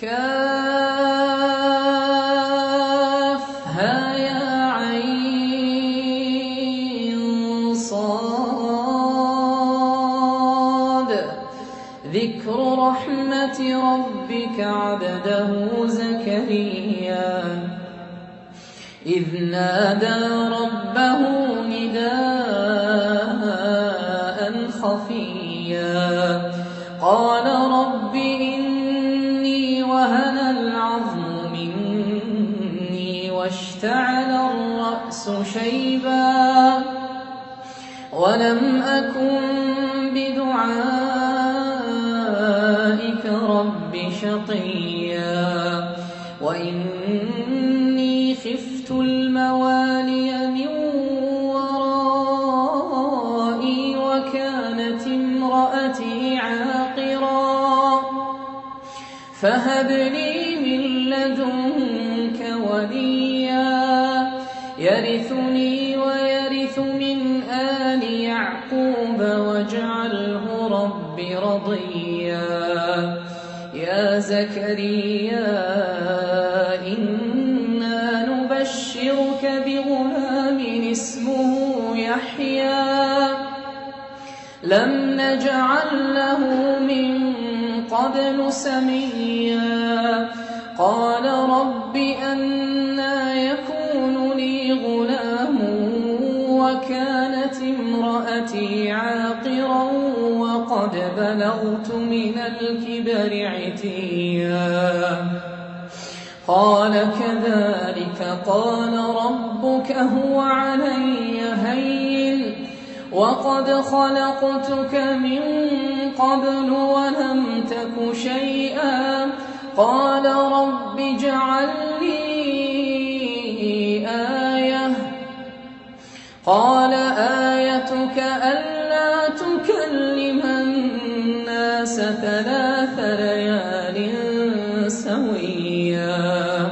كافها صاد ذكر رحمة ربك عبده زكريا إذ نادى ربه نداء خفيا قال رب إني وهن العظم مني واشتعل الرأس شيبا ولم أكن بدعائك رب شقيا وإني خفت الموالي من ورائي وكانت امرأتي عاقرا فهب لي من لدنك وليا يرثني ويرث من آل يعقوب واجعله رب رضيا يا زكريا إنا نبشرك بغلام اسمه يحيى لم نجعل له من قبل سميا قال رب أنى يكون لي غلام وكانت امرأتي عاقرا وقد بلغت من الكبر عتيا قال كذلك قال ربك هو علي هين وقد خلقتك من قبل ولم تك شيئا قال رب اجعل لي آية قال آيتك ألا تكلم الناس 3 ليال سويا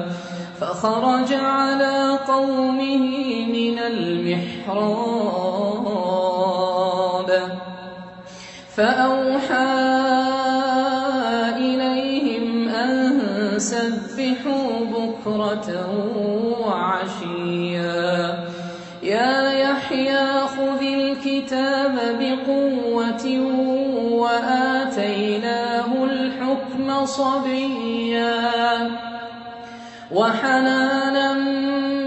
فخرج على قومه من المحراب فأوحى إليهم أن سبحوا بكرة وعشيا يا يحيى خذ الكتاب بقوة وآتيناه الحكم صبيا وحنانا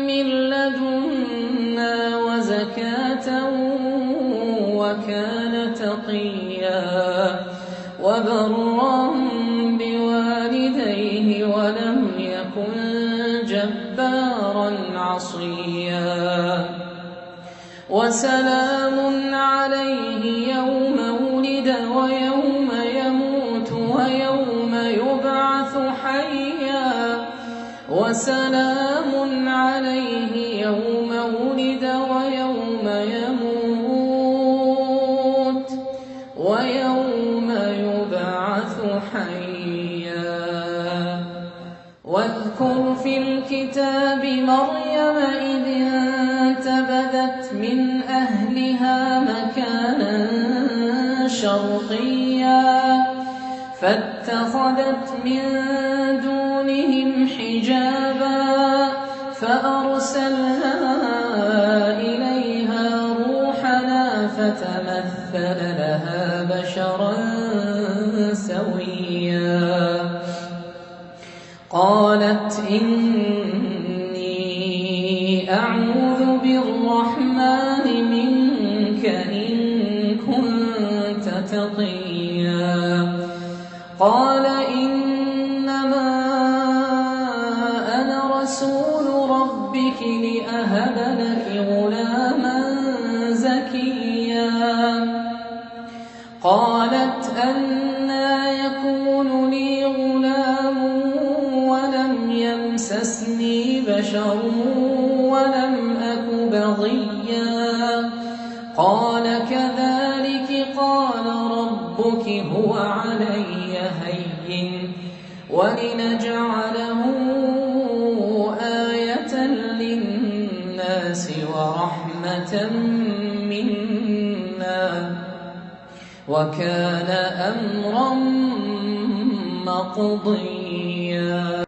من لدنا وزكاة وكان تقيا وبرا بوالديه ولم يكن جبارا عصيا وسلام عليه يوم ولد ويوم يموت ويوم يبعث حيا وسلام عليه يوم ولد ويوم يموت ويوم يبعث حيا واذكر في الكتاب مريم إذ انتبذت من أهلها مكانا شرقيا فاتخذت من دونهم حجابا فأرسلنا إليها روحنا فتمثل لها بشرا سويا قالت إني أعوذ بالرحمن منك إن كنت تقيا قال إنما أنا رسول ربك لأهب لك غلاما زكيا قالت أنى يكون لي غلام ولم يمسسني بشر ولم أك بغيا قال كذلك قال ربك هو علي هين ولنجعله آية للناس ورحمة منا وكان أمرا مقضيا.